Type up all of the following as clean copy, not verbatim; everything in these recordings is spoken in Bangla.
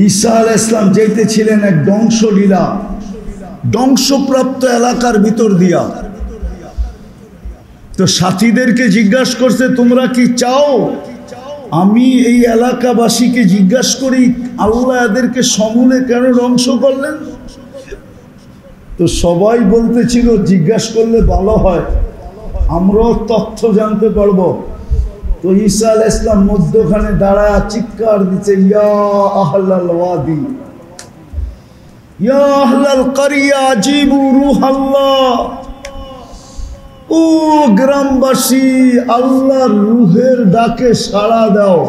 ঈসা আলাইহিস সালাম যাইতেছিলেন এক ধ্বংসলীলা ধ্বংসপ্রাপ্ত এলাকার ভিতর দিয়া। তো সাথীদেরকে জিজ্ঞাসা করছে, তোমরা কি চাও আমি এই এলাকাবাসীকে জিজ্ঞাসা করি আল্লাহ এদেরকে সমূলে কেন ধ্বংস করলেন? তো সবাই বলতেছিল জিজ্ঞাসা করলে ভালো হয়, আমরাও তথ্য জানতে পারবো। তো ঈসা আলাইহিস সালাম মধ্যখানে দাঁড়ায় চিৎকার দিচ্ছে, ইয়া আহলাল ওয়াদি ইয়া আহলাল কারিয়া আজিবু রূহাল্লাহ, ও গ্রামবাসী আল্লাহর রূহের ডাকে সাড়া দাও।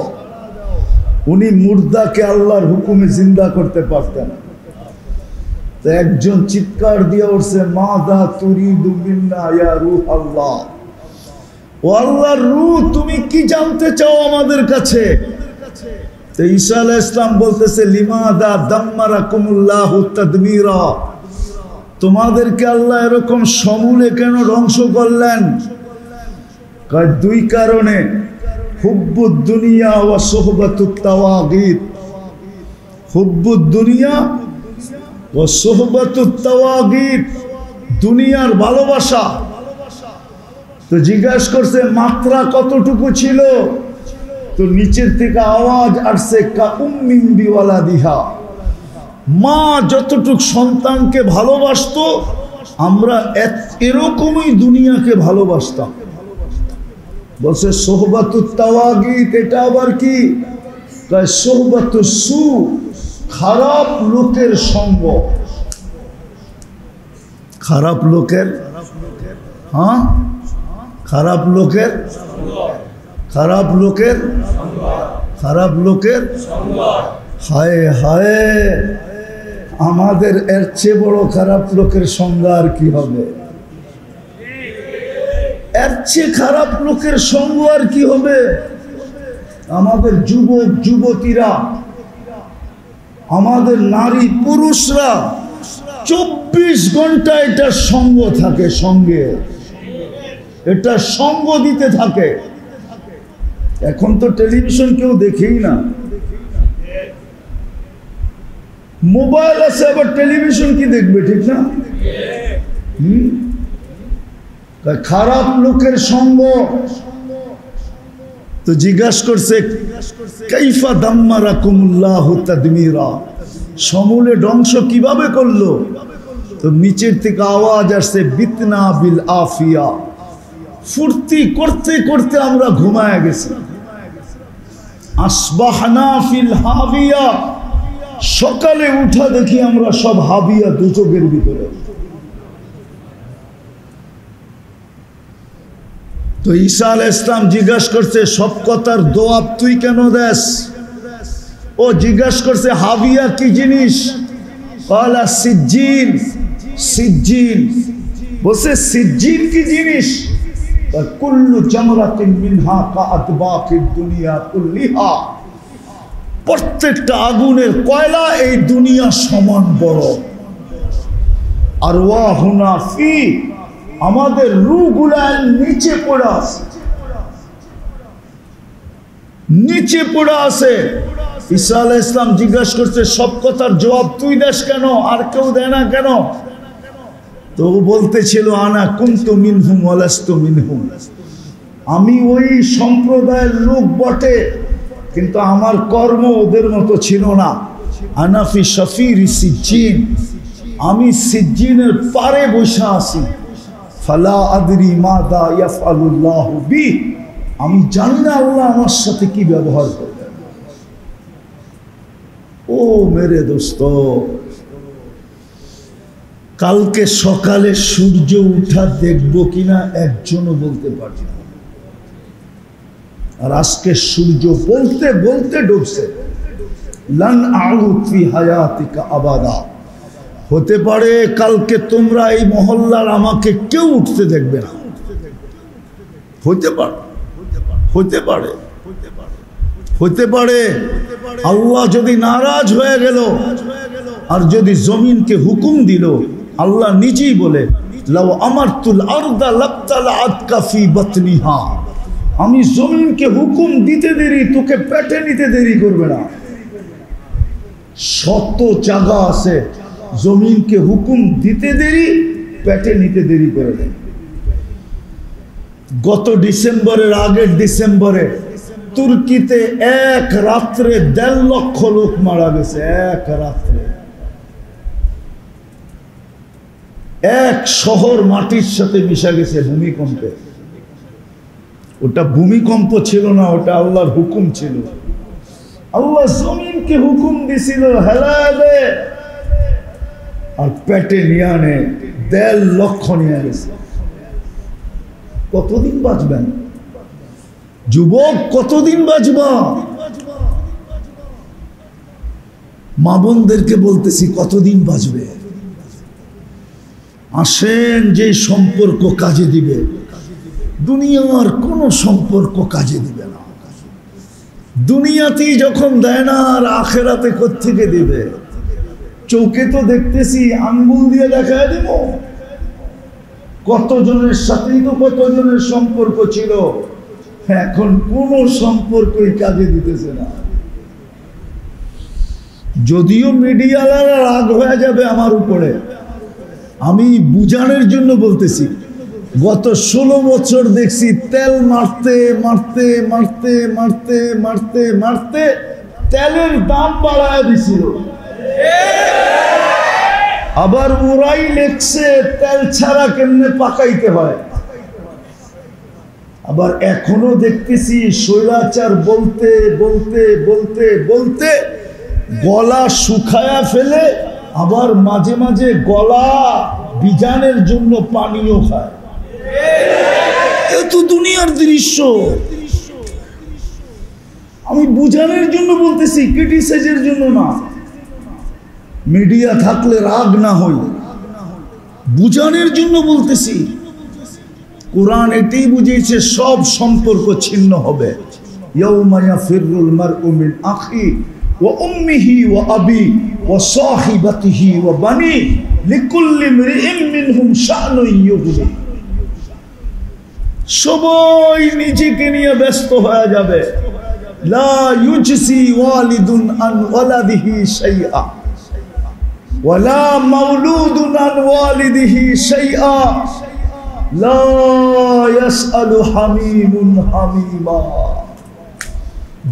উনি মুর্দাকে আল্লাহর হুকুমে জিন্দা করতে পারতেন। তো একজন চিৎকার দিয়ে উঠছে, মাযা তুরিদু মিন্না ইয়া রূহাল্লাহ, ও আল্লাহর রূহ তুমি কি জানতে চাও আমাদের কাছে? তো ঈসা আলাইহিস সালাম বলতেছে, লিমাযা দাম্মারাকুমুল্লাহু তাদমীরা, তোমাদেরকে আল্লাহ এরকম সমূলে কেন ধ্বংস করলেন? দুই কারণে, হুব্বুদ দুনিয়া ওয়া সুহবাতুত তাওয়াগীত, হুব্বুদ দুনিয়া ওয়া সুহবাতুত তাওয়াগীত, দুনিয়ার ভালোবাসা। তো জিজ্ঞাসা করছে মাত্রা কতটুকু ছিল? তো নিচের থেকে আওয়াজ আসছে, কা উম্মিন বিওয়ালাদিহা, মা যতটুক সন্তানকে ভালোবাসতো আমরা এরকমই দুনিয়াকে ভালোবাসতাম। বলছে সোহবাতুত তাওয়াগীত, এটা আবার কি? সোহবাতুস সু, খারাপ লোকের সঙ্গ। খারাপ লোকের, হ্যাঁ খারাপ লোকের, খারাপ লোকের, খারাপ লোকের, হায় হায়, আমাদের এর চেয়ে বড় খারাপ লোকের সংজ্ঞা আর কি হবে? এর চেয়ে খারাপ লোকের সঙ্গ আর কি হবে? আমাদের যুবক যুবতীরা, আমাদের নারী পুরুষরা 24 ঘন্টা এটার সঙ্গ থাকে, সঙ্গে এটা সঙ্গ দিতে থাকে। এখন তো টেলিভিশন কেউ দেখেই না, মোবাইল আছে, আবার টেলিভিশন কি দেখবে? ঠিক না? খারাপ লোকের সঙ্গ। তো জিজ্ঞাসা করছে, কাইফা দাম্মারাকুমুল্লাহু তাদমীরা, সমূলে ধ্বংস কিভাবে করলো? তো নিচের থেকে আওয়াজ আসছে, বিতনা বিল আফিয়া, ফুর্তি করতে করতে আমরা ঘুমায় গেছি। আসবাহনা ফিল হাবিয়া, সকালে উঠা দেখি আমরা সব হাবিয়া, দুচোখের ভিতরে। তো ঈসা আলাইহিস সালাম জিজ্ঞাসা করছে, সব কথার জবাব তুই কেন দেস? ও জিজ্ঞাসা করছে হাবিয়া কি জিনিস? ক্বালা সিজ্জিন, সিজ্জিন। বলছে সিজ্জিন কি জিনিস? কুল্লু জামরাতিন মিনহা কাআতবাকিদ দুনিয়া কুল্লিহা, প্রত্যেকটা আগুনের কয়লা এই দুনিয়া সমান বড়। আর ওয়াহুনা ফি, আমাদের রূহগুলা নিচে পড়ে আছে, নিচে পড়ে আছে। ঈসা আলাইহিস সালাম জিজ্ঞাসা করছে, সব কথার জবাব তুই দেস কেন, আর কেউ দেয় না কেন? তো বলতেছিল, আনা কুনতু মিনহুম ওয়া লাস্তু মিনহুম, আমি ওই সম্প্রদায়ের লোক বটে, কিন্তু আমার কর্ম ওদের মতো ছিল না। আনাফি শফিরি সিজ্জিন, আমি সিজ্জিনের পারে বসে আছি। ফালা আদরি মাদা ইয়াফআলুল্লাহু বি, আমি জানি না আল্লাহ আমার সাথে কি ব্যবহার করবেন। ও মেরে দোস্ত, কালকে সকালে সূর্য উঠা দেখবো কিনা একজনও বলতে পারছি না। আর আজকে সূর্য বলতে বলতে ডুবছে। লান আউদ ফি হায়াতিকা আবাদা, হতে পারে কালকে তোমরা এই মহল্লার আমাকে কেউ উঠতে দেখবে না। হতে পারে, হতে পারে, হতে পারে। আল্লাহ যদি নারাজ হয়ে গেল আর যদি জমিনকে হুকুম দিল, আল্লাহ নিজেই বলে, লাউ আমারতুল আরদা লাবতালাআতকা ফি বাতনিহা, আমি জমিনকে হুকুম দিতে দেরি তোকে পেটে নিতে দেরি করবে না। শত জায়গা আছে জমিনকে হুকুম দিতে দেরি, পেটে নিতে দেরি করে দেয়। গত ডিসেম্বরের আগের ডিসেম্বরে তুর্কিতে এক রাত্রে 1.5 লক্ষ লোক মারা গেছে। এক রাত্রে এক শহর মাটির সাথে মিশা গেছে ভূমিকম্পে। ওটা ভূমিকম্প ছিল না, ওটা আল্লাহর হুকুম ছিল। আল্লাহ জমিনকে হুকুম দিছিল হেলায় দে, আর পেটে নিয়ে আনে 1.5 লক্ষ নিয়ে গেছে। কতদিন বাঁচবেন যুবক, কতদিন বাঁচবা? মা বোনদেরকে বলতেছি, কতদিন বাঁচবে? আসেন, যে সম্পর্ক কাজে দিবে, দুনিয়ার কোনো সম্পর্ক কাজে দিবে না। দুনিয়াতেই যখন দেয় না, আর আখেরাতে কোত্থেকে দিবে? চোখে তো দেখতেছি, আঙ্গুল দিয়ে দেখায় দিব। কতজনের সাথেই তো কতজনের সম্পর্ক ছিল, এখন কোনো সম্পর্কই কাজে দিতেছে না। যদিও মিডিয়ালারা রাগ হয়ে যাবে আমার উপরে, আমি বুঝানোর জন্য বলতেছি। গত 16 বছর দেখছি তেল মারতে মারতে মারতে মারতে মারতে মারতে তেলের দাম বাড়ায় দিছিল। আবার ওরাই লেখছে তেল ছাড়া কেমনে পাকাইতে হয়। আবার এখনো দেখতেছি স্বৈরাচার বলতে বলতে বলতে বলতে গলা শুকায়া ফেলে, আবার মাঝে মাঝে গলা বিজানের জন্য পানিও খায়। এ তো দুনিয়ার দৃশ্য। আমি বুঝানোর জন্য বলতেছি, ক্রিটিসাইজের জন্য না। মিডিয়া থাকলে রাগ না হই, বুঝানোর জন্য বলতেছি। কোরআন এটাই বুঝিয়েছে, সব সম্পর্ক ছিন্ন হবে। ইয়াউমা ইয়াফিরুল মারউ মিন আখি ওয়া উম্মিহি ওয়া আবি ওয়া সাহিবাতিহি ওয়া বানি লিকুল্লি ইমরিইন মিনহুম শা'নুন ইউগনি। সবাই নিজেকে নিয়ে ব্যস্ত হয়ে যাবে। লা ইউজসি ওয়ালিদুন আন ওয়ালাদিহি শাইআ ওয়ালা মাওলুদুন আন ওয়ালিদিহি শাইআ লা ইয়াসআলু হামিমুন হামিমা।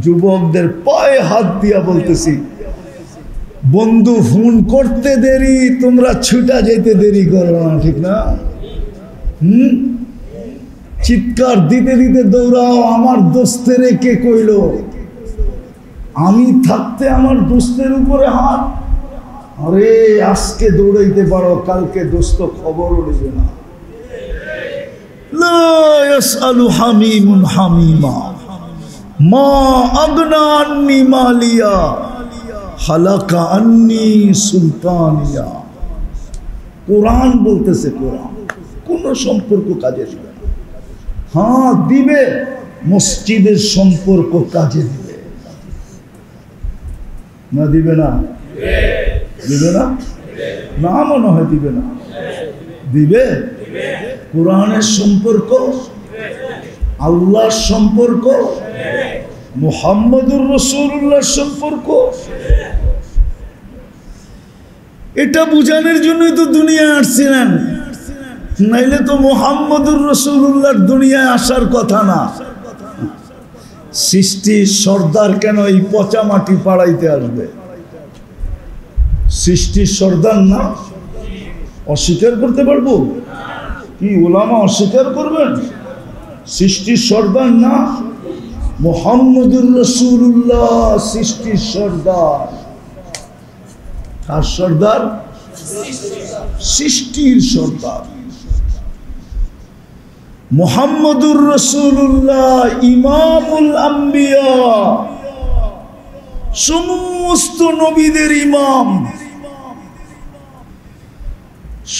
যুবকদের পায়ে হাত দিয়া বলতেছি, বন্ধু ফোন করতে দেরি, তোমরা ছুটা যেতে দেরি করো না, ঠিক না? চিৎকার দিতে দিতে দৌড়াও, আমার দোস্তের কে কইল? আমি থাকতে আমার দোস্তের উপরে হাত। আরে আজকে দৌড়াইতে পারো, কালকে দোস্ত খবরও নেবে না। লা ইয়াসআলু হামিমুন হামিমা মা আগনা আন্নি মালিয়া হালাকা আন্নি সুলতানিয়া। কোরআন বলতেছে, কোরআন কোন সম্পর্ক কাজে দিবে না। হ্যাঁ দিবে, মসজিদের সম্পর্ক কাজে দিবে না? দিবে না? দিবে না? না মনে হয় দিবে না। দিবে। কোরআনের সম্পর্ক, আল্লাহর সম্পর্ক, মুহাম্মদুর রাসূলুল্লাহর সম্পর্ক, এটা বুঝানোর জন্যই তো দুনিয়ায় আসছিলেন। নাইলে তো মুহাম্মদুর রাসূলুল্লাহর দুনিয়ায় আসার কথা না। সৃষ্টির সর্দার কেন এই পচা মাটি পাড়াইতে আসবে? সৃষ্টির সর্দার না? অস্বীকার করতে পারবো কি? ওলামা অস্বীকার করবেন? সৃষ্টির সর্দার না? মুহাম্মদুর রাসূলুল্লাহ সৃষ্টির সর্দার। কার সর্দার? সৃষ্টির সর্দার। মুহাম্মদুর রাসূলুল্লাহ ইমামুল আম্বিয়া, সমস্ত নবীদের ইমাম,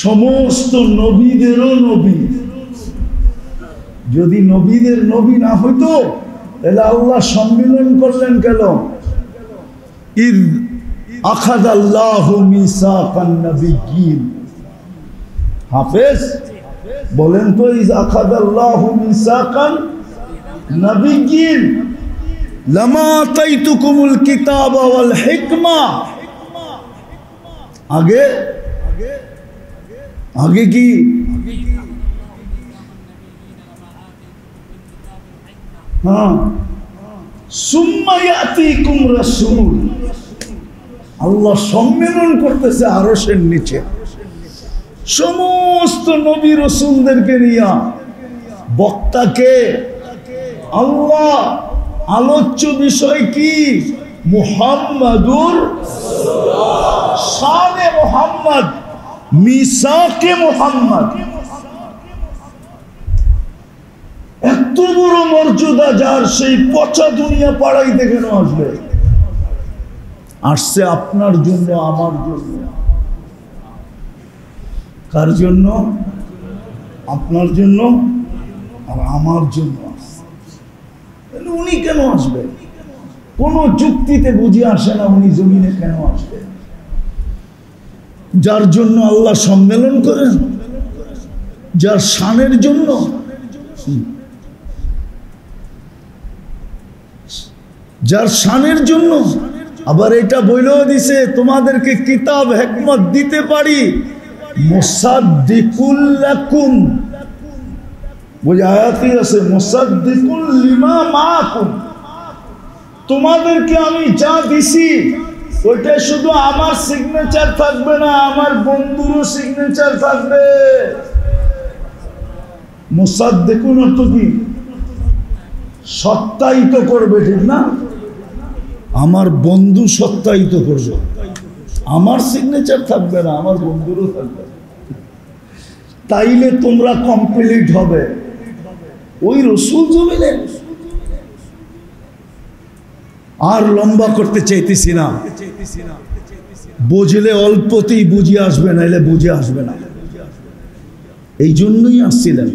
সমস্ত নবীদেরও নবী। যদি নবীদের নবী না হইতো তাহলে আল্লাহ সম্মিলন করলেন কেন? ইদ আখাযাল্লাহু মিসাকান নাবিয়্যিন। হাফেজ বলেন তো, ইজ আখাযাল্লাহু মিসাকান নাবিয়্যিন লামা আতাইতুকুমুল কিতাবা ওয়াল হিকমা আগে আগে কি হ্যাঁ সুম্মা ইয়াতিকুম রাসূল, আল্লাহ সম্মেলন করতেছে আরশের নিচে সমস্ত নবী রাসূলদেরকে নিয়ে। বক্তাকে আল্লাহ, আলোচ্য বিষয় কি? মুহাম্মাদুর শানে মুহাম্মদ, মিসাকে মুহাম্মদ। এত বড় মর্যাদা যার, সেই পচা দুনিয়া পাড়াইতে কেন আসবে? আসছে আপনার জন্য, আমার জন্য। কার জন্য? আপনার জন্য আর আমার জন্য। উনি কেন আসবে? কোন যুক্তিতে বুঝে আসে না উনি জমিনে কেন আসবে। যার জন্য আল্লাহ সম্মেলন করেন, যার শানের জন্য, যার শানের জন্য। আবার এটা বইলেও দিছে তোমাদেরকে কিতাব হিকমত দিতে পারি, মুসাদ্দিকুল লাকুম, বুঝে আয়াতই আছে, মুসাদ্দিকুল লিমা মাকুম। তোমাদেরকে আমি যা দিছি ওইটা শুধু আমার সিগনেচার থাকবে না, আমার বন্ধুরও সিগনেচার থাকবে। মুসাদ্দিকুন অর্থ কি? সত্যায়িত করবে, ঠিক না? আমার বন্ধু সত্যায়িত করবে, আমার সিগনেচার থাকবে না, আমার বন্ধুরও থাকবে। তাইলে তোমরা কমপ্লিট হবে। ওই রসুল জমিনে আর লম্বা করতে চাইতেছি না, বুঝলে অল্পতেই বুঝে আসবে, নাইলে বুঝে আসবে না। এই জন্যই আসছিলেন,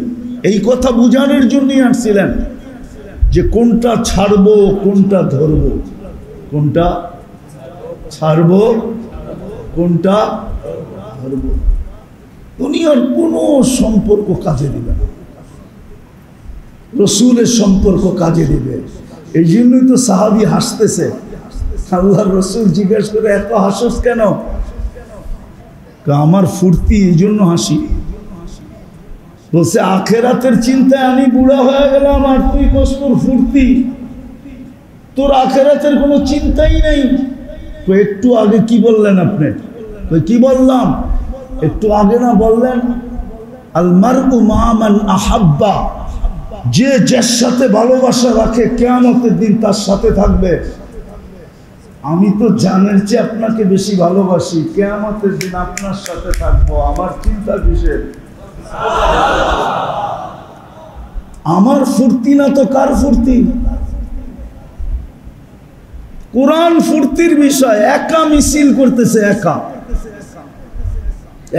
এই কথা বুঝানোর জন্যই আসছিলেন যে কোনটা ছাড়বো কোনটা ধরবো, কোনটা ছাড়বো কোনটা ধরবো। দুনিয়ার কোনো সম্পর্ক কাজে দিবে না, রসুলের সম্পর্ক কাজে দিবে। এই জন্যই তো সাহাবী হাসতেছে। আল্লাহর রসুল জিজ্ঞেস করে, এত হাসস কেন? আমার ফুর্তি, এই জন্য হাসি। বলছে আখেরাতের চিন্তায় আমি বুড়া হয়ে গেলাম আর তুই কষ্টর ফুর্তি, তোর আখেরাতের কোনো চিন্তাই নেই। একটু আগে কি বললেন আপনি? কি বললাম? একটু আগে না বললেন আল মারউ মা মান আহাব্বা, যে যার সাথে ভালোবাসা রাখে কিয়ামতের দিন তার সাথে থাকবে। আমি তো জানেন যে আপনাকে বেশি ভালোবাসি, কিয়ামতের দিন আপনার সাথে থাকবো, আমার চিন্তা কিসের? আমার ফুর্তি না তো কার ফুর্তি? কোরআন ফুর্তির বিষয়। একা মিছিল করতেছে, একা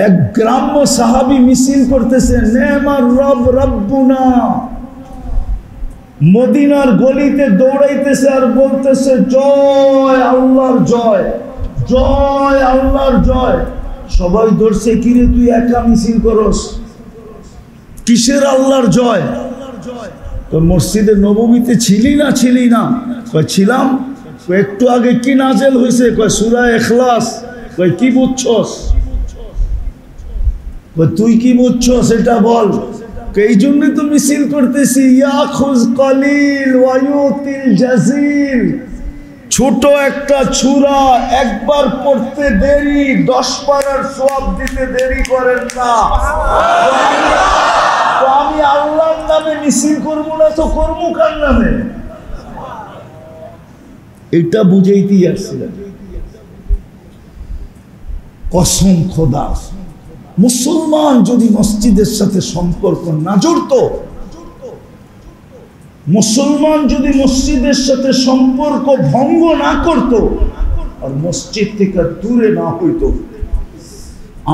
এক গ্রাম্য সাহাবী মিছিল করতেছে, নেমার রব রব্বুনা, মদিনার গলিতে দৌড়াইতেছে আর বলতেছে জয় আল্লাহর জয়, জয় আল্লাহর জয়। সবাই ধরছে, কিরে তুই একা মিছিল করস, কিসের আল্লাহর জয়? তো মসজিদে নববীতে ছিলি না? ছিলি না? কয় ছিলাম। একটু আগে কি নাজেল হয়েছে? কয় সূরা ইখলাস। কয় কি বুঝছস? কয় তুই কি বুঝছস এটা বল। এই জন্যই তো মিছিল করতেছি। ইয়াখুজ কলিল ওয়া ইউতিল জাজিল, ছোট একটা ছুরা একবার পড়তে দেরি, 10 পারার সওয়াব দিতে দেরি করেন না। তো আমি আল্লাহর নামে মিছিল করবো না তো করবো কার নামে? এটা বুঝাইতেই আসছিলেন। কসম খোদা, মুসলমান যদি মসজিদের সাথে সম্পর্ক না জড়ত, মুসলমান যদি মসজিদের সাথে সম্পর্ক ভঙ্গ না করত আর মসজিদ থেকে দূরে না হইত,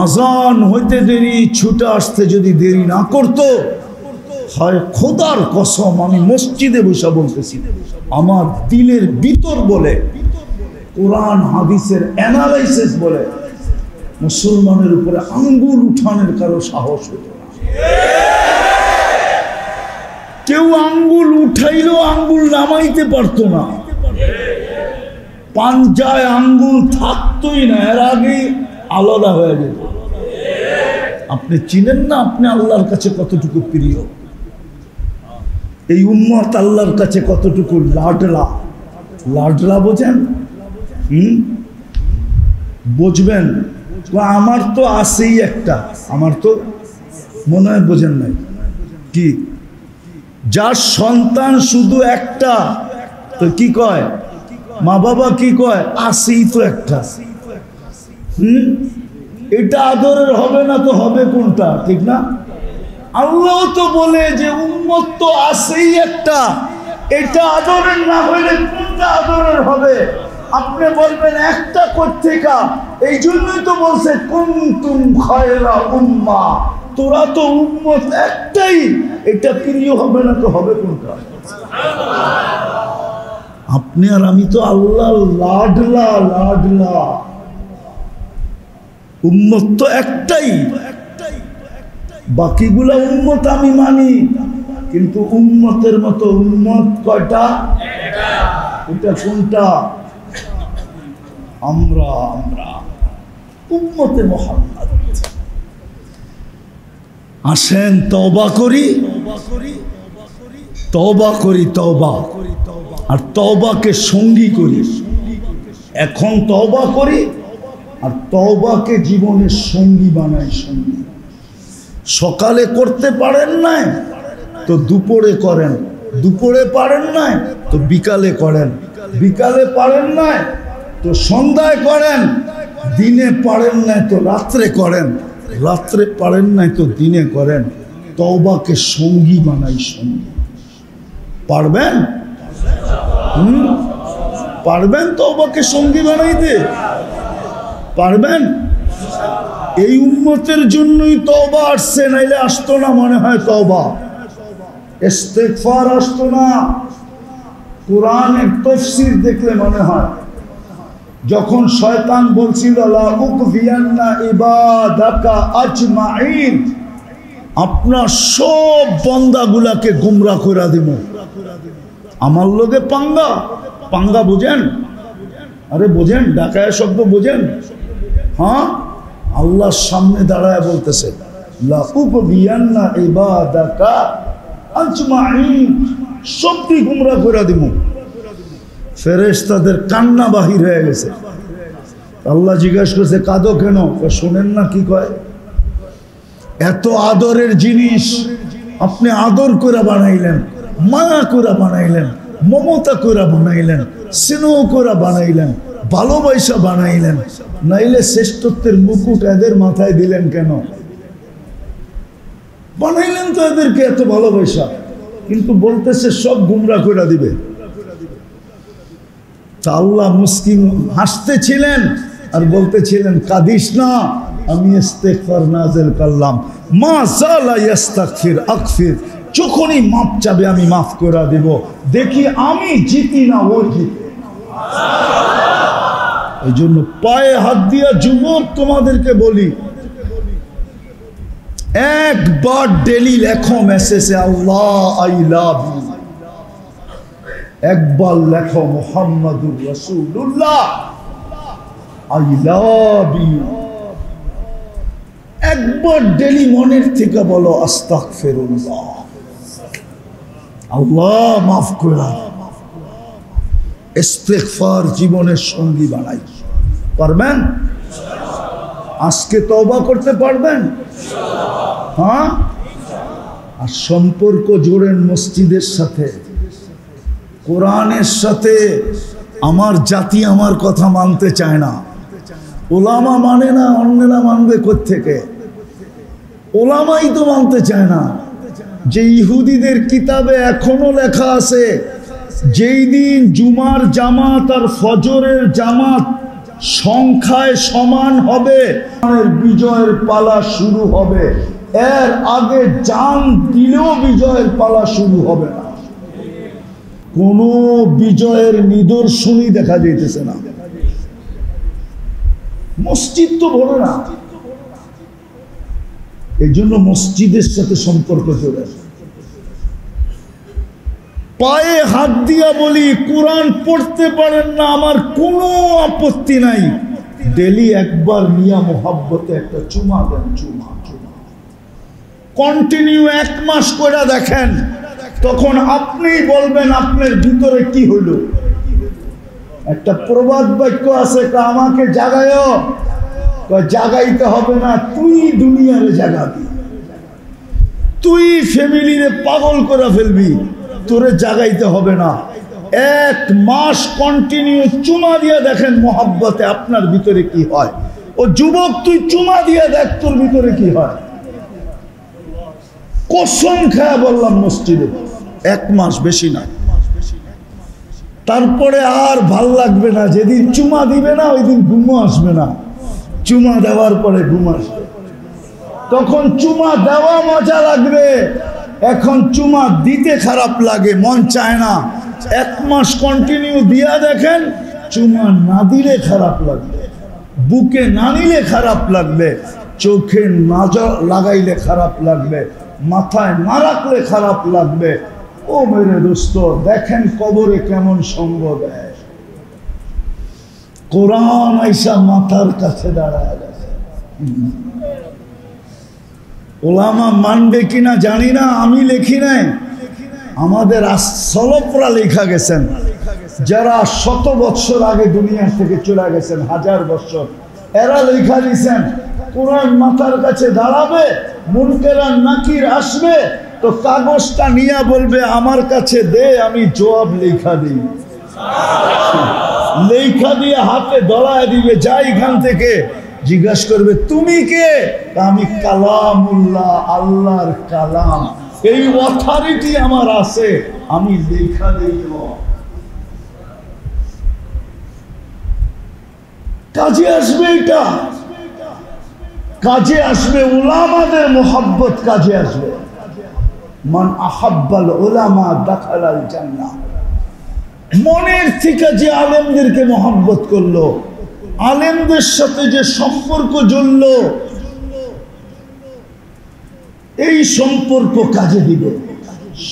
আজান হইতে দেরি, ছুটে আসতে যদি দেরি না করত, হয় খোদার কসম আমি মসজিদে বসে বলতেছি, আমার দিলের ভিতর বলে, কোরআন হাদিসের অ্যানালাইসিস বলে, মুসলমানের উপরে আঙ্গুল উঠানোর কারো সাহস হতো না। কেউ আঙ্গুল উঠাইলেও আঙ্গুল নামাইতে পারতো না, পাঞ্জায় আঙ্গুল থাকতোই না। এর আগে আলাদা হয়ে যেত। আপনি চিনেন না আপনি আল্লাহর কাছে কতটুকু প্রিয়, এই উম্মত আল্লাহর কাছে কতটুকু লাডলা। লাডলা বোঝেন? বুঝবেন? আমার তো আছেই একটা, আমার তো মনে হয় বোঝেন নাই কি, যার সন্তান শুধু একটা তো কি কয় মা বাবা, কি কয় আছেই তো একটা। এটা আদরের হবে না তো হবে কোনটা? ঠিক না? আল্লাহ তো বলে যে উম্মত তো আছেই একটা, এটা আদরের না হলে কোনটা আদরের হবে? আপনি বলবেন একটা কোত্থেকা, এই জন্যই তো বলছে কুনতুম খায়রা উম্মাহ, তোরা তো উম্মত একটাই, এটা প্রিয় হবে না তো হবে কোনটা? আপনি আর আমি তো আল্লাহ লাডলা লাডলা, উম্মত তো একটাই, বাকিগুলা উম্মত আমি মানি, কিন্তু উম্মতের মতো উম্মত কয়টা? এটা কোনটা? আমরা আমরা উম্মতে মুহাম্মদ। আসেন তওবা করি, তওবা করি, তওবা আর তওবাকে সঙ্গী করি। এখন তওবা করি আর তওবাকে জীবনের সঙ্গী বানাই। সঙ্গী সকালে করতে পারেন নাই তো দুপুরে করেন, দুপুরে পারেন নাই তো বিকালে করেন, বিকালে পারেন নাই তো সন্ধ্যায় করেন, দিনে পারেন নাই তো রাত্রে করেন, রাত্রে পারেন নাই তো দিনে করেন। তওবাকে সঙ্গী বানাই। সঙ্গী পারবেন? পারবেন তওবাকে সঙ্গী বানাইতে? পারবেন? এই উম্মতের জন্যই তওবা আসছে, নাইলে আসতো না মনে হয়। তওবা ইস্তেগফার আসতো না। কোরআনের তাফসীর দেখলে মনে হয় যখন শয়তান বলছিল লা উকফিয়ান্না ইবাদাকা আজমাইন, আপনার সব বান্দাগুলাকে গোমরা করে দিব। আমার লগে পাঙ্গা, পাঙ্গা বুঝেন? আরে বোঝেন, ডাকায় শব্দ বোঝেন? হ্যাঁ, আল্লাহর সামনে দাঁড়ায় বলতেছে লা উকফিয়ান্না ইবাদাকা আজমাইন, সবটি গোমরা করে দিব। ফেরেশতাদের কান্না বাহির হয়ে গেছে। আল্লাহ জিজ্ঞাসা করছে কাঁদো কেন? শোনেন না কি কয়? এত আদরের জিনিস আপনি আদর করে বানাইলেন, মায়া করে বানাইলেন, মমতা করে বানাইলেন, স্নেহ করে বানাইলেন, ভালোবাসা বানাইলেন, নাইলে শ্রেষ্ঠত্বের মুকুট এদের মাথায় দিলেন কেন? বানাইলেন তো এদেরকে এত ভালোবাসা, কিন্তু বলতেছে সব গুমরা করে দিবে। তা আল্লাহ মুসকিন হাসতেছিলেন আর বলতেছিলেন কাঁদিস না, আমি ইস্তেগফার নাযিল করলাম, মা যালা ইস্তাগফির আকফির, যখনই মাপ চাবে আমি মাফ করে দেব। দেখি আমি জিতি না ও জিতে। এই জন্য পায়ে হাত দিয়া যুবক তোমাদেরকে বলি, একবার ডেলি লেখো মেসেজে আল্লাহ আই লাভ ইউ, একবার লেখো মুহাম্মাদুর রাসূলুল্লাহ আই লাভ ইউ, একবার ডেলি মনের থেকে বলো আস্তাগফিরুল্লাহ, আল্লাহ মাফ করে। ইস্তেগফার জীবনের সঙ্গী বানাই। পারবেন? আজকে তওবা করতে পারবেন? হ্যাঁ। আর সম্পর্ক জোড়েন মসজিদের সাথে, কোরআনের সাথে। আমার জাতি আমার কথা মানতে চায় না, ওলামা মানে না, অন্যরা মানবে কোত্থেকে? ওলামাই তো মানতে চায় না। যে ইহুদিদের কিতাবে এখনো লেখা আছে যেই দিন জুমার জামাত আর ফজরের জামাত সংখ্যায় সমান হবে, বিজয়ের পালা শুরু হবে। এর আগে জান দিলেও বিজয়ের পালা শুরু হবে না। কোনো বিজয়ের নিদর্শনই দেখা যাইতেছে না। মসজিদ তো বড় না, এই জন্য মসজিদের সাথে সম্পর্ক জোড়ে। পায়ে হাত দিয়া বলি কোরআন পড়তে পারেন না, আমার কোনো আপত্তি নাই, ডেলি একবার নিয়া মোহাব্বতে একটা চুমা দেন, চুমা চুমা কন্টিনিউ 1 মাস করে দেখেন, তখন আপনিই বলবেন আপনার ভিতরে কি হলো। একটা প্রবাদ বাক্য আছে, আমাকে জাগায়ও, জাগাইতে হবে না, তুই দুনিয়ারে জাগাবি, তুই ফ্যামিলিরে পাগল করে ফেলবি, তোরে জাগাইতে হবে না। 1 মাস কন্টিনিউ চুমা দিয়ে দেখেন মোহাব্বতে আপনার ভিতরে কি হয়। ও যুবক, তুই চুমা দিয়ে দেখ তোর ভিতরে কি হয়। কসম খায়া বললাম মসজিদে, 1 মাস, বেশি না। তারপরে আর ভাল লাগবে না, যেদিন চুমা দিবে না ওই দিন ঘুমও আসবে না। চুমা দেওয়ার পরে ঘুম আসবে, তখন চুমা দেওয়া মজা লাগবে। এখন চুমা দিতে খারাপ লাগে, মন চায় না। 1 মাস কন্টিনিউ দিয়া দেখেন, চুমা না দিলে খারাপ লাগবে, বুকে না নিলে খারাপ লাগবে, চোখে না লাগাইলে খারাপ লাগবে, মাথায় না রাখলে খারাপ লাগবে। ও মেরে দোস্ত, দেখেন কবরে কেমন সঙ্গ দেয়। কোরআন আইসা মাথার কাছে দাঁড়ায় গেছে। ওলামা মানবে কিনা জানি না, আমি লিখি নাই, আমাদের সলফরা লেখা গেছেন, যারা 100 বছর আগে দুনিয়া থেকে চলে গেছেন, 1000 বছর, এরা লেখা দিয়েছেন কোরআন মাথার কাছে দাঁড়াবে, মুনকার আর নাকির আসবে, তো কাগজটা নিয়ে বলবে আমার কাছে দে, আমি জবাব লেখা দিই। লেখা দিয়ে হাতে ধরায় দিবে, যাই এখান থেকে, জিজ্ঞাসা করবে তুমি কে, আমি কালামুল্লাহ, আল্লাহর কালাম, এই অথরিটি আমার আছে, আমি লেখা দিই। কাজে আসবে, এটা কাজে আসবে, উলামাদের মোহাব্বত কাজে আসবে। মান আহাব্বাল উলামা দাখালাল জান্নাহ। মনের থেকে যে আলেমদেরকে মোহাব্বত করলো, আলেমদের সাথে যে সম্পর্ক জড়ল, এই সম্পর্ক কাজে দিবে।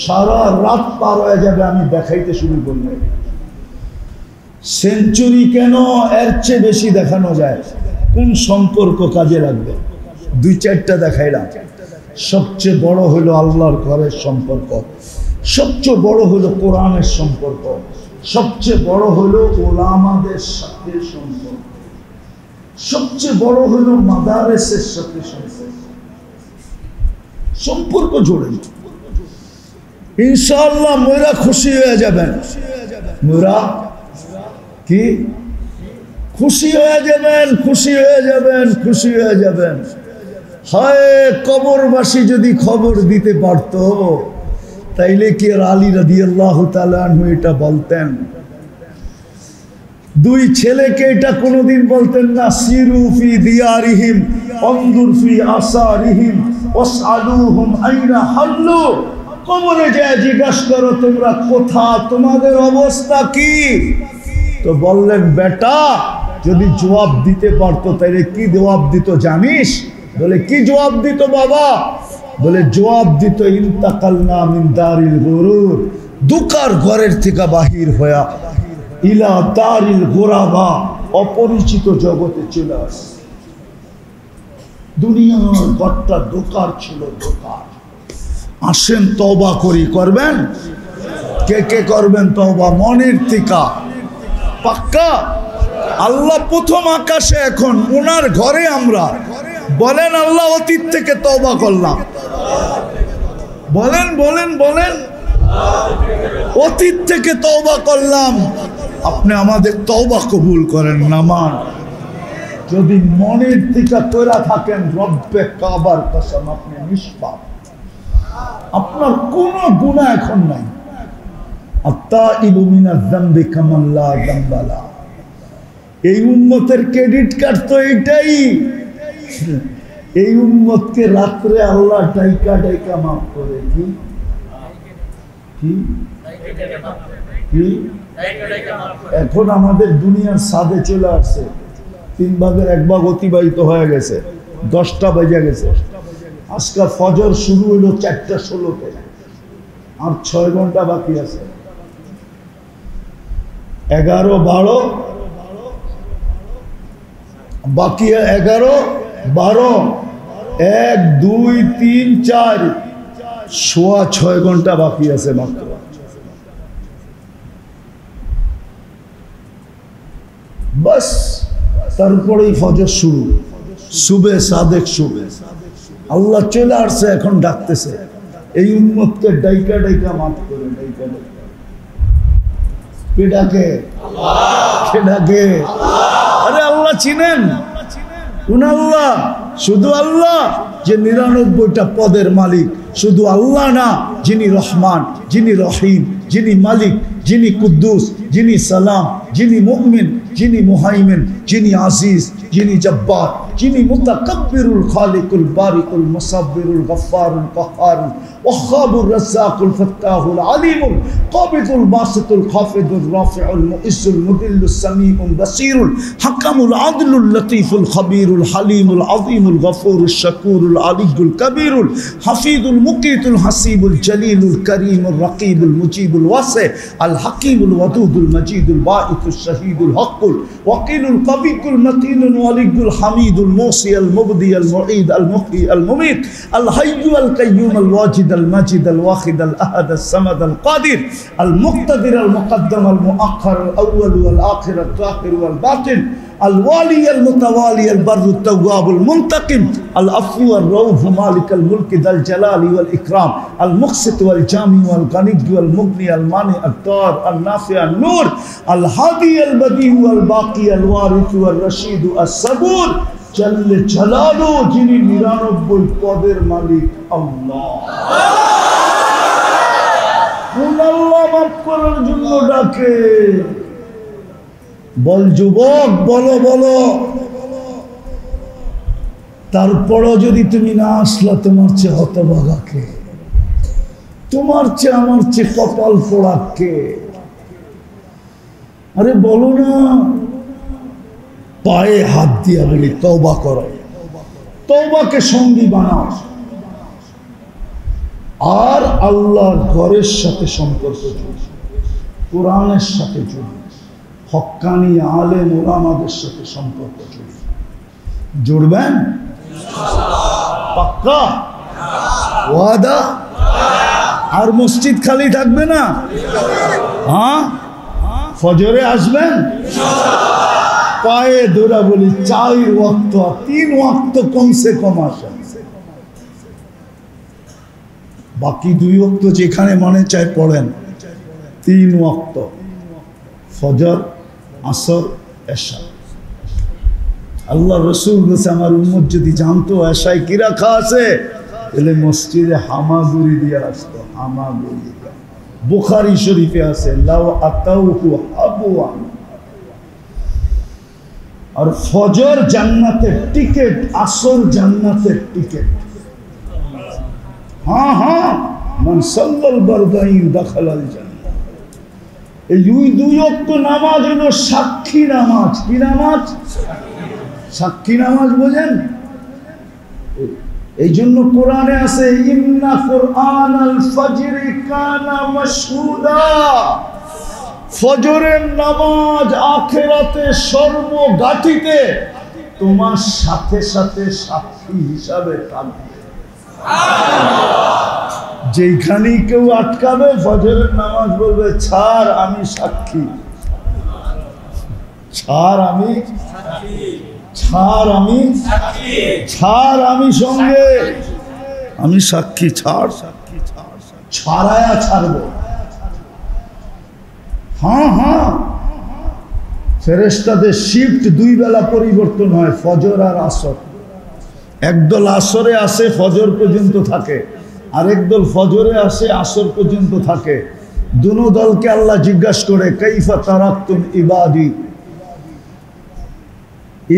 সারা রাত পার হয়ে যাবে, আমি দেখাইতে শুরু করলে সেঞ্চুরি কেন, এর চেয়ে বেশি দেখানো যায়। কোন সম্পর্ক কাজে লাগবে? 2-4টা দেখাইলাম। সবচেয়ে বড় হলো আল্লাহর ঘরের সম্পর্ক, সবচেয়ে বড় হলো কোরআনের সম্পর্ক, সবচেয়ে বড় হলো ওলামাদের সাথে সম্পর্ক, সবচেয়ে বড় হলো মাদারেসের সাথে সম্পর্ক। সম্পর্ক জোড়েন, ইনশাআল্লাহ মোরা খুশি হয়ে যাবেন। মোরা কি খুশি হয়ে যাবেন, খুশি হয়ে যাবেন, খুশি হয়ে যাবেন। হায়, কবরবাসী যদি খবর দিতে পারত, তাইলে কি আর আলী রাদিয়াল্লাহু তাআলা আনহু এটা বলতেন? 2 ছেলেকে এটা কোনোদিন বলতেন না, সিরু ফি দিয়ারিহিম অনজুর ফি আসারিহিম ওয়াসআলুহুম আইনা হাল্লু। কবরে যায় জিজ্ঞাসা করো তোমরা কোথা, তোমাদের অবস্থা কি? তো বললেন, বেটা যদি জবাব দিতে পারতো তাইলে কি জবাব দিত জানিস? বলে কি জবাব দিত বাবা? বলে জবাব দিত ইন্তাকালনা মিন দারিল গুরুর, দুকার ঘরের থেকে বাহির হইয়া ইলা দারিল গুরাবা, অপরিচিত জগতে চলে আসে। দুনিয়ার ঘরটা দোকার ছিল, দোকার। আসেন তওবা করি, করবেন? কে কে করবেন তওবা মনের থেকে? পাক্কা? আল্লাহ প্রথম আকাশে, এখন ওনার ঘরে আমরা। বলেন আল্লাহ অতীত থেকে তওবা করলাম। বলেন বলেন বলেন, অতীত থেকে তওবা করলাম। আপনি আমাদের তওবা কবুল করেন। নামান যদি মনের থেকে তোরা থাকেন, রব্বে কাবার কসম আপনি নিষ্পাপ, আপনার কোনো গুনাহ এখন নাই। আত্তাইবু মিনাজ যামবি কামান লা যামবা লা। এই উম্মতের ক্রেডিট কার্ড তো এইটাই। এই উম্মতকে রাত্রে আল্লাহ ডাইকা ডাইকা মাফ করে। কি কি কি? এখন আমাদের দুনিয়ার সাদে চলে আসছে, 3 ভাগের 1 ভাগ অতিবাহিত হয়ে গেছে, 10টা বেজে গেছে। আজকে ফজর শুরু হলো 4:16-তে, আর 6 ঘন্টা বাকি আছে। 11, 12, বাকি 11, 12, 1, 2, 3, 4, 6.25 ঘন্টা বাকি আছে মাত্র। বাস তারপরেই ফজর শুরু, সুবে সাদেক শুবে। আল্লাহ চলে আসছে, এখন ডাকতেছে এই উম্মতকে ডাইকা ডাইকা মাফ করে, ডাইকা ডাইকা। কে ডাকে? কে ডাকে? আরে আল্লাহ চিনেন? কোন আল্লাহ? শুধু আল্লাহ যে 99টা পদের মালিক, শুধু আল্লাহ না, যিনি রহমান, যিনি রহিম, যিনি মালিক, যিনি কুদ্দুস, যিনি সালাম, যিনি মুমিন, যিনি মুহাইমিন, যিনি আজিজ, যিনি জব্বার, যিনি মুতাকাব্বিরুল খালিকুল বারিকুল মুসাব্বিরুল গফফারুল কাহ্হারুল ওয়াহ্হাবুর রাজ্জাকুল ফাত্তাহুল আলিমুল কাবিদুল বাসিতুল খাফিদুর রাফিউল মুইজ্জুল মুদিল্লুস সামিউল বাসীরুল হাকামুল আদলুল লতীফুল খবীরুল হালিমুল আযীমুল গফুরুশ শাকুরুল আলিয়্যুল কবীরুল হাফিজুল মুকিতুল হাসিবুল জলিলুল করিমুর রকিবুল মুজিবুল ওয়াসি আল হাকিমুল ওয়াদুদুল মজিদুল বাঈসুশ শাহীদুল হকুল ওয়াকিলুল কবিকুল মতিনুল ওয়ালিয়ুল হামিদুল মুসি আল মুবদি আল মুঈদ আল মুহয়ি আল মুমীত আল হাইয়্যু আল কাইয়্যুম আল ওয়াজিদ আল মাজিদ আল ওয়াহিদ আল আহাদ আল সামাদ আল কাদির আল মুক্তাদির আল মুকদ্দম আল মুআখ্খার আল আউয়াল ওয়াল আখির আল যাহির ওয়াল বাতিন الوالي المتوالي البر التواب المنتقم العفو الرؤوف مالك الملك ذا الجلال والإكرام المقسط والجامع والغني والمغني المانع الضار النافع النور الهادي البديع والباقي الوارث والرشيد الصبور جل جلاله যিনি 99 পদের মালিক আল্লাহ। কোন আল্লাহ মাফ করার জন্য ডাকে? বল যুবক, বলো বলো। তারপরও যদি তুমি না আসলা, তোমার চেয়ে হতভাগা কে? তোমার চেয়ে আমার চেয়ে কপাল পোড়া কে? আরে বলো না। পায়ে হাত দিয়া বলি তওবা করো, তওবাকে সঙ্গী বানাও, আর আল্লাহর ঘরের সাথে সম্পর্ক জুড়ে, কোরআনের সাথে জুড়ে, হক্কানি আলেম ওলামাদের সাথে সম্পর্ক জুড়বেন? পাক্কা ওয়াদা? আর মসজিদ খালি থাকবে না? হ্যাঁ, ফজরে আসবেন? পায়ে ধরা বলি 4 ওয়াক্ত, 3 ওয়াক্ত কমসে কম আসেন। বাকি 2 ওয়াক্ত যেখানে মনে চায় পড়েন। 3 ওয়াক্ত ফজর, আসর, এশা। আল্লাহ রসুল বলছে আমার উম্মত যদি জানতো এশায় কি রাখা আছে, তাহলে মসজিদে হামাগুড়ি দিয়ে আসতো। হামাগুড়ি বুখারী শরীফে আছে, লাউ আতাউহু আবওয়ান। আর ফজর জান্নাতের টিকিট, আসর জান্নাতের টিকিট। হ্যাঁ হ্যাঁ, মান সাল্লাল বারদাইন দাখালাল জান্নাহ। এই 2 ওয়াক্ত নামাজ হলো সাক্ষী নামাজ। কি নামাজ? সাক্ষী নামাজ, বোঝেন? এই জন্য কোরআনে আছে ইন্না কুরআনাল ফাজরি কানা মাশহুদা। ফজরের নামাজ আখিরাতে সর্বগাঠিতে তোমার সাথে সাথে সাক্ষী হিসাবে থাকবে। যেখানেই কেউ আটকাবে, ফজরের নামাজ বলবে ছাড় আমি সাক্ষী, ছাড় আমি, ছাড় আমি, ছাড় আমি সঙ্গে, আমি সাক্ষী, ছাড়, ছাড়ায়া ছাড়বো। হ্যাঁ হ্যাঁ, ফেরেশতাদের শিফট 2 বেলা পরিবর্তন হয়, ফজর আর আসর। একদল আসরে আসে, ফজর পর্যন্ত থাকে, আরেক দল ফজরে আসে, আসর পর্যন্ত থাকে। দুনো দলকে আল্লাহ জিজ্ঞাসা করে কাইফা তারাকতুম ইবাদি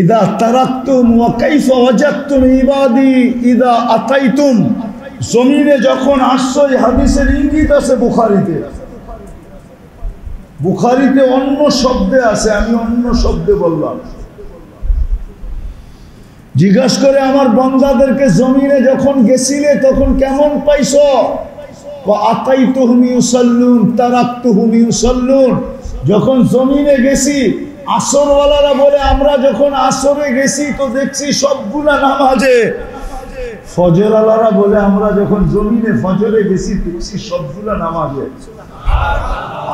ইদা তারাকতুম ওয়া কাইফা ওয়াজাদতুম ইবাদি ইদা আতাইতুম। জমিনে যখন আসছো, হাদিসের ইঙ্গিত আছে বুখারীতে, বুখারীতে অন্য শব্দে আছে, আমি অন্য শব্দে বললাম। জিজ্ঞাসা করে আমার বান্দাদেরকে জমিনে যখন গেছিলে তখন কেমন পাইছো? আতাইতুহুম ইউসাল্লুন তারাকতুহুম ইউসাল্লুন। যখন জমিনে গেছি আসরওয়ালারা বলে আমরা যখন আসরে গেছি তো দেখছি সবগুলা নামাজে। ফজরওয়ালারা বলে আমরা যখন জমিনে ফজরে গেছি দেখছি সবগুলা নামাজে।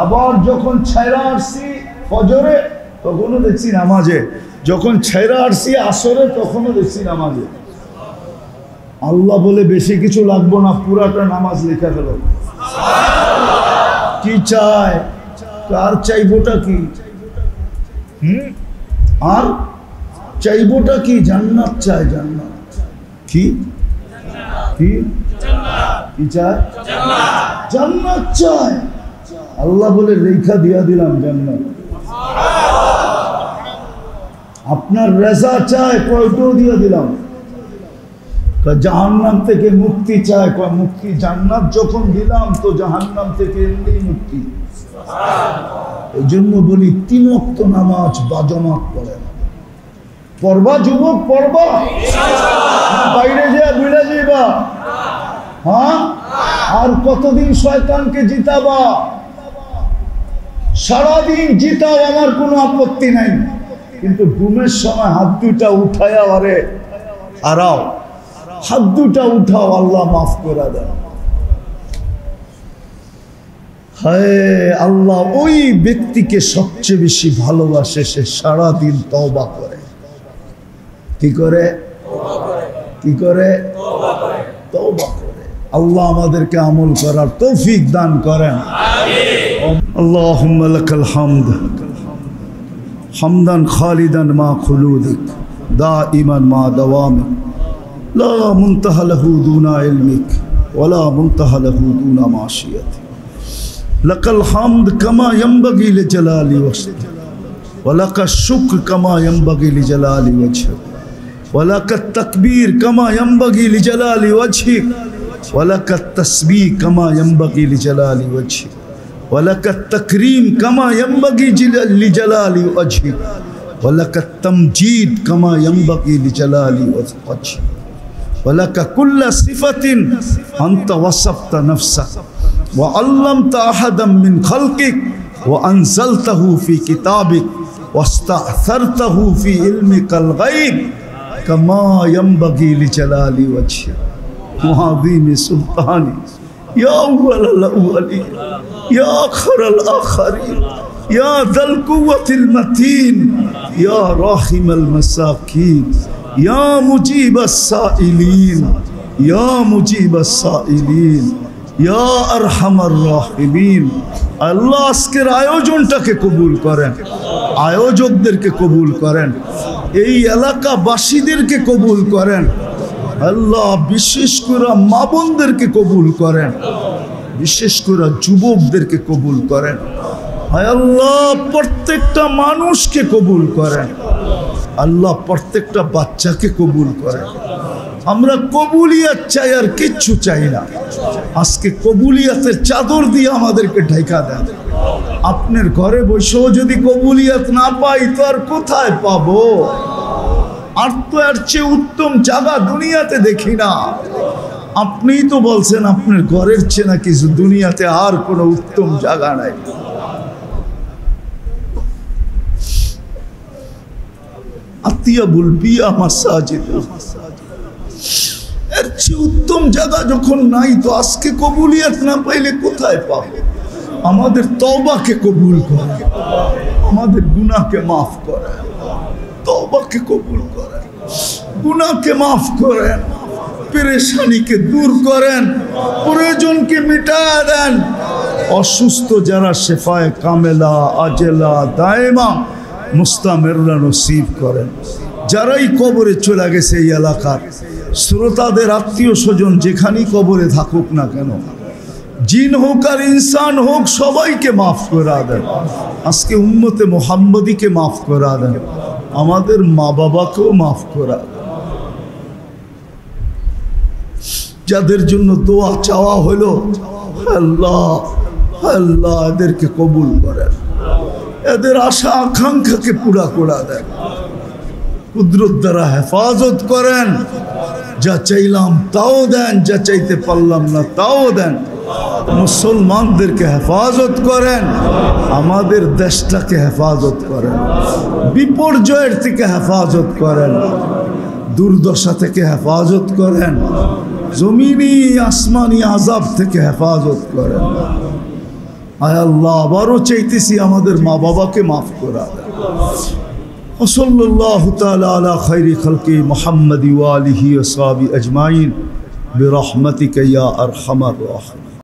আবার যখন ছাইরা আসছি ফজরে তখনও দেখছি নামাজে, যখন ছাইরা আসছি আসরে তখনও দেখছি নামাজে। আল্লাহ বলে বেশি কিছু লাগবো না, পুরাটা নামাজ লেখা গেল। কি চায়? আর চাইবোটা কি? আর চাইবোটা কি? জান্নাত চায়। জান্নাত কি কি কি চায়? জান্নাত চায়। আল্লাহ বলে রেখা দিয়া দিলাম জান্নাত। আপনার রেজা চায়, কয়টাও দিয়ে দিলাম। জাহান্নাম থেকে মুক্তি চায়, মুক্তি জান্নাত যখন দিলাম তো জাহান্নাম থেকে এমনি মুক্তি। এই জন্য বলি 3 ওয়াক্ত নামাজ বাজমাত পড়েন। পড়বা যুবক, পড়বা, বাইরে যা বুঝা যাইবা। হ্যাঁ, আর কতদিন শয়তানকে জিতাবা? সারাদিন জিতাও, আমার কোনো আপত্তি নাই, কিন্তু ঘুমের সময় হাত দুটা উঠায়া আরে হারাও, হাত দুটা উঠাও, আল্লাহ মাফ করে দেন। হায় আল্লাহ ওই ব্যক্তিকে সবচেয়ে বেশি ভালোবাসে, সে সারাদিন তওবা করে। কি করে? কি করে? তওবা করে। আল্লাহ আমাদেরকে আমল করার তৌফিক দান করেন। আল্লাহুম্মা লাকাল হামদ হামদান খালিদান মা খুলুদিক দাইমান মা দাওয়ামিক লা মুনতাহা লাহু দুনা ইলমিক ওয়ালা মুনতাহা লাহু দুনা মাশিয়াতিক। লাকাল হামদ কামা ইয়ানবাগি লিজালালি ওয়াজহিক ওয়া লাকাশ শুকর কামা ইয়ানবাগি লিজালালি ওয়াজহিক ওয়া লাকাত তাকবীর কামা ইয়ানবাগি লিজালালি ওয়াজহিক ওয়া লাকাত তাসবিহ কামা ইয়ানবাগি লিজালালি ওয়াজহিক ওয়া লাকাত তাকরীম কামা ইয়ানবাগি লিজালালি ওয়াজহিক ওয়া লাকাত তামজিদ কামা ইয়ানবাগি লিজালালি ওয়াজহিক ওয়া লাকা কুল্লু সিফাতিন আনতা ওয়াসাফতা নাফসাক وعلمت أحدا من خلقك وأنزلته في كتابك واستأثرته في علمك الغيب كما ينبغي لجلال وجهك وعظيم سلطانك يا أول الأولين يا آخر الآخرين يا ذا القوة المتين يا راحم المساكين يا مجيب السائلين يا مجيب السائلين ইয়া আরহামার রাহিমিন। আল্লাহ আজকের আয়োজনটাকে কবুল করেন, আয়োজকদেরকে কবুল করেন, এই এলাকাবাসীদেরকে কবুল করেন। আল্লাহ বিশেষ করে মা বোনদেরকে কবুল করেন, বিশেষ করে যুবকদেরকে কবুল করেন। হায় আল্লাহ প্রত্যেকটা মানুষকে কবুল করেন। আল্লাহ প্রত্যেকটা বাচ্চাকে কবুল করেন। আমরা কবুলিয়াত চাই, আর কিচ্ছু চাই না। আজকে কবুলিয়াতের চাদর দিয়ে আমাদেরকে ঢেকা দেন। আপনার ঘরে বসেও যদি কবুলিয়াত না পাই তো আর কোথায় পাবো? আর তো এর চেয়ে উত্তম জায়গা দুনিয়াতে দেখি না। আপনিই তো বলছেন আপনার ঘরের চেয়ে না কিছু দুনিয়াতে আর কোনো উত্তম জায়গা নাই। আতিয়াবুল বিয়া মাসাজিদ, এর চেয়ে উত্তম জায়গা যখন নাই তো আজকে কবুলিয়াত না পাইলে কোথায় পাবো? আমাদের তওবাকে কবুল করেন, আমাদের গুনাহকে মাফ করেন, তওবাকে কবুল করেন, গুনাহকে মাফ করেন, পেরেশানিকে দূর করেন, প্রয়োজনকে মিটায়া দেন। অসুস্থ যারা শেফায়ে কামেলা আজেলা দায়েমা মুস্তামিররা নসিব করেন। যারাই কবরে চলে গেছে এই এলাকার শ্রোতাদের আত্মীয় স্বজন যেখানেই কবরে থাকুক না কেন, জিন হোক আর ইনসান হোক, সবাইকে মাফ করে দেন। আজকে উম্মতে মুহাম্মদীকে মাফ করে দেন, আমাদের মা বাবাকেও মাফ করে দেন। যাদের জন্য দোয়া চাওয়া হলো আল্লাহ আল্লাহ এদেরকে কবুল করেন, এদের আশা আকাঙ্ক্ষাকে পুরা করে দেন, কুদরত দ্বারা হেফাজত করেন। যা চাইলাম তাও দেন, যা চাইতে পারলাম না তাও দেন। মুসলমানদেরকে হেফাজত করেন, আমাদের দেশটাকে হেফাজত করেন, বিপর্যয়ের থেকে হেফাজত করেন, দুর্দশা থেকে হেফাজত করেন, জমিনি আসমানি আযাব থেকে হেফাজত করেন। আয় আল্লাহ, আবারও চাইতেছি আমাদের মা বাবাকে মাফ করা দেন। ওয়াসাল্লাল্লাহু তাআলা আলা খায়রি খালকি মুহাম্মাদি ওয়া আলিহি ওয়া সাহবিহি আজমাইন বিরহমাতিকা ইয়া আরহামার রাহিমিন।